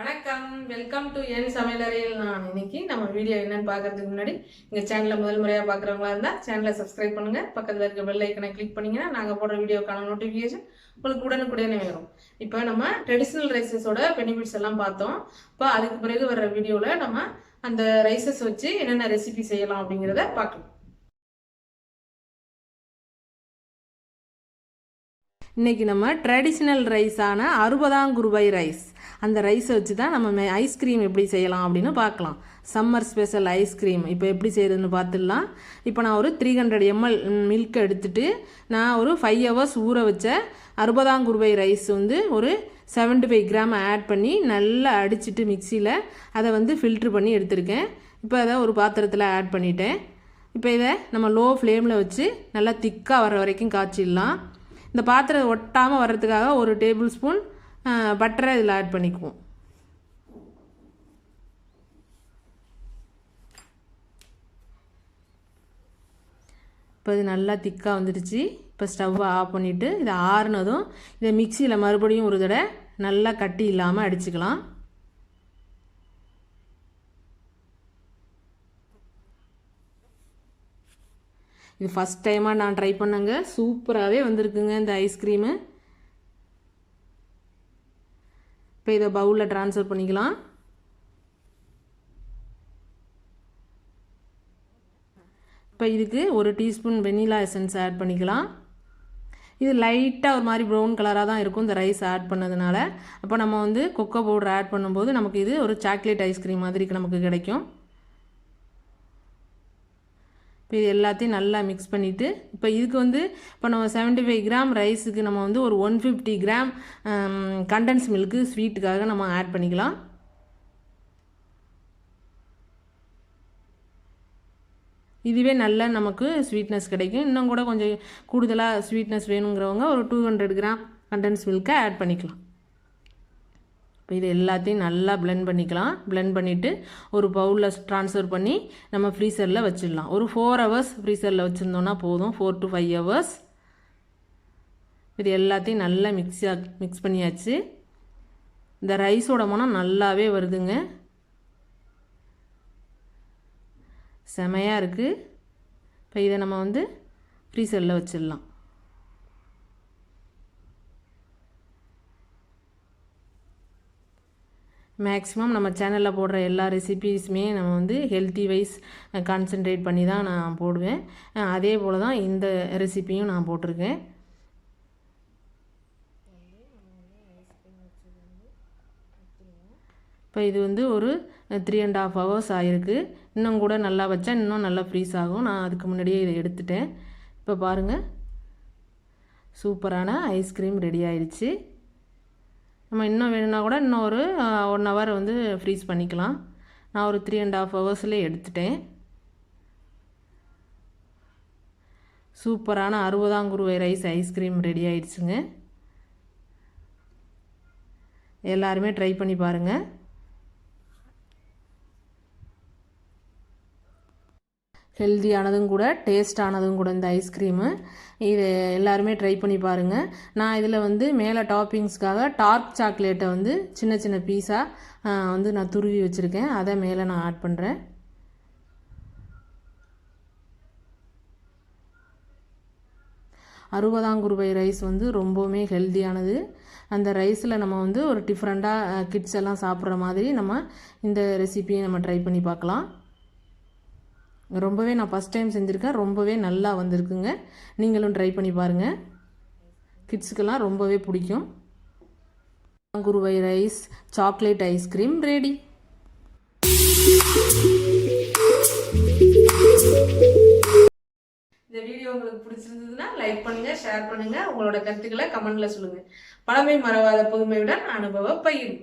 வணக்கம், welcome to என் சமையலறையில். நான் இன்னைக்கு நம்ம வீடியோ என்னன்னு பார்க்கறதுக்கு முன்னாடி எங்கள் சேனலை முதல் முறையாக பார்க்குறவங்களா இருந்தால் சேனலை சப்ஸ்கிரைப் பண்ணுங்கள். பக்கத்தில் இருக்க பெல் ஐக்கனை கிளிக் பண்ணிங்கன்னா நாங்கள் போடுற வீடியோக்கான நோட்டிஃபிகேஷன் உங்களுக்கு உடனுக்குடனே வரும். இப்போ நம்ம ட்ரெடிஷ்னல் ரைஸஸோட பெனிஃபிட்ஸ் எல்லாம் பார்த்தோம். இப்போ அதுக்கு பிறகு வர்ற வீடியோவில் நம்ம அந்த ரைஸஸ் வச்சு என்னென்ன ரெசிபி செய்யலாம் அப்படிங்கிறத பார்க்கலாம். இன்றைக்கி நம்ம ட்ரெடிஷ்னல் ரைஸான அறுபதாம் குருவை ரைஸ், அந்த ரைஸை வச்சு தான் நம்ம ஐஸ்கிரீம் எப்படி செய்யலாம் அப்படின்னு பார்க்கலாம். சம்மர் ஸ்பெஷல் ஐஸ்கிரீம் இப்போ எப்படி செய்கிறதுன்னு பார்த்துடலாம். இப்போ நான் ஒரு 300 ml மில்க் எடுத்துகிட்டு நான் ஒரு 5 hours ஊற வச்ச அறுபதாம் குருவை ரைஸ் ஒரு 75 கிராம் ஆட் பண்ணி நல்லா அடிச்சுட்டு மிக்சியில் அதை ஃபில்ட்ரு பண்ணி எடுத்திருக்கேன். இப்போ அதை ஒரு பாத்திரத்தில் ஆட் பண்ணிட்டேன். இப்போ இதை நம்ம லோ ஃப்ளேமில் வச்சு நல்லா திக்காக வர வரைக்கும் காய்ச்சிடலாம். இந்த பாத்திரம் ஒட்டாமல் வர்றதுக்காக ஒரு டேபிள் ஸ்பூன் பட்டரை இதில் ஆட் பண்ணிக்குவோம். இப்போ இது நல்லா திக்காக வந்துடுச்சு. இப்போ ஸ்டவ்வை ஆஃப் பண்ணிவிட்டு இதை ஆறுனதும் இதை மிக்சியில் மறுபடியும் ஒரு தடவை நல்லா கட்டி இல்லாமல் அடிச்சுக்கலாம். இது ஃபஸ்ட் டைமாக நான் ட்ரை பண்ணேங்க. சூப்பராகவே வந்திருக்குங்க இந்த ஐஸ்கிரீமு. இப்போ இதை பவுலில் ட்ரான்ஸ்ஃபர் பண்ணிக்கலாம். இப்போ இதுக்கு ஒரு டீஸ்பூன் வெனிலா எசன்ஸ் ஆட் பண்ணிக்கலாம். இது லைட்டாக ஒரு மாதிரி ப்ரௌன் கலராக தான் இருக்கும் இந்த ரைஸ் ஆட் பண்ணதுனால. அப்போ நம்ம கொக்கோ பவுடர் ஆட் பண்ணும்போது நமக்கு இது ஒரு சாக்லேட் ஐஸ்கிரீம் மாதிரி நமக்கு கிடைக்கும். இப்போ இது எல்லாத்தையும் நல்லா மிக்ஸ் பண்ணிவிட்டு இப்போ இதுக்கு இப்போ நம்ம 75 கிராம் ரைஸுக்கு நம்ம ஒரு 150 கிராம் கண்டன்ஸ் மில்க்கு ஸ்வீட்டுக்காக நம்ம ஆட் பண்ணிக்கலாம். இதுவே நல்ல நமக்கு ஸ்வீட்னஸ் கிடைக்கும். இன்னும் கூட கொஞ்சம் கூடுதலாக ஸ்வீட்னஸ் வேணுங்கிறவங்க ஒரு 200 கிராம் கண்டன்ஸ் மில்க்கை ஆட் பண்ணிக்கலாம். இப்போ இது எல்லாத்தையும் நல்லா பிளெண்ட் பண்ணிக்கலாம். பிளெண்ட் பண்ணிவிட்டு ஒரு பவுலில் ட்ரான்ஸ்ஃபர் பண்ணி நம்ம ஃப்ரீசரில் வச்சிடலாம். ஒரு 4 hours ஃப்ரீசரில் வச்சுருந்தோன்னா போதும், 4 to 5 hours. இது எல்லாத்தையும் நல்லா மிக்ஸ் பண்ணியாச்சு. இந்த ரைஸோட மனம் நல்லாவே வருதுங்க, செமையாக இருக்குது. இப்போ இதை நம்ம ஃப்ரீசரில் வச்சிடலாம். மேக்ஸிமம் நம்ம சேனலில் போடுற எல்லா ரெசிபீஸுமே நம்ம ஹெல்த்தி வைஸ் கான்சென்ட்ரேட் பண்ணி தான் நான் போடுவேன். அதே போல் தான் இந்த ரெசிப்பியும் நான் போட்டிருக்கேன். இப்போ இது ஒரு 3.5 hours ஆகிருக்கு. இன்னும் கூட நல்லா வச்சா இன்னும் நல்லா ஃப்ரீஸ் ஆகும். நான் அதுக்கு முன்னாடியே இதை எடுத்துட்டேன். இப்போ பாருங்கள், சூப்பரான ஐஸ்கிரீம் ரெடி ஆயிடுச்சு. நம்ம இன்னும் வேணும்னா கூட இன்னும் ஒரு 1 hour ஃப்ரீஸ் பண்ணிக்கலாம். நான் ஒரு 3.5 hours எடுத்துட்டேன். சூப்பரான அறுபதாம் குருவை ரைஸ் ஐஸ்கிரீம் ரெடி ஆயிடுச்சுங்க. எல்லாருமே ட்ரை பண்ணி பாருங்கள். ஹெல்த்தியானதும் கூட டேஸ்டானதும் கூட இந்த ஐஸ்கிரீமு. இது எல்லாருமே ட்ரை பண்ணி பாருங்கள். நான் இதில் மேலே டாப்பிங்ஸ்க்காக டார்க் சாக்லேட்டை சின்ன சின்ன பீஸாக நான் துருவி வச்சுருக்கேன். அதை மேலே நான் ஆட் பண்ணுறேன். அறுபதாம் குருவை ரைஸ் ரொம்பவுமே ஹெல்த்தியானது. அந்த ரைஸில் நம்ம ஒரு டிஃப்ரெண்ட்டாக கிட்ஸ் எல்லாம் சாப்பிட்ற மாதிரி நம்ம இந்த ரெசிபியை நம்ம ட்ரை பண்ணி பார்க்கலாம். ரொம்பவே நான் ஃபஸ்ட் டைம் செஞ்சுருக்கேன். ரொம்பவே நல்லா வந்திருக்குங்க. நீங்களும் ட்ரை பண்ணி பாருங்கள். கிட்ஸுக்கெல்லாம் ரொம்பவே பிடிக்கும். குருவை ரைஸ் சாக்லேட் ஐஸ்கிரீம் ரெடி. இந்த வீடியோ உங்களுக்கு பிடிச்சிருந்ததுன்னா லைக் பண்ணுங்கள், ஷேர் பண்ணுங்கள், உங்களோட கருத்துக்களை கமெண்ட்டில் சொல்லுங்கள். பழமை மறவாத புதுமையுடன் அனுபவ பகிர்வு.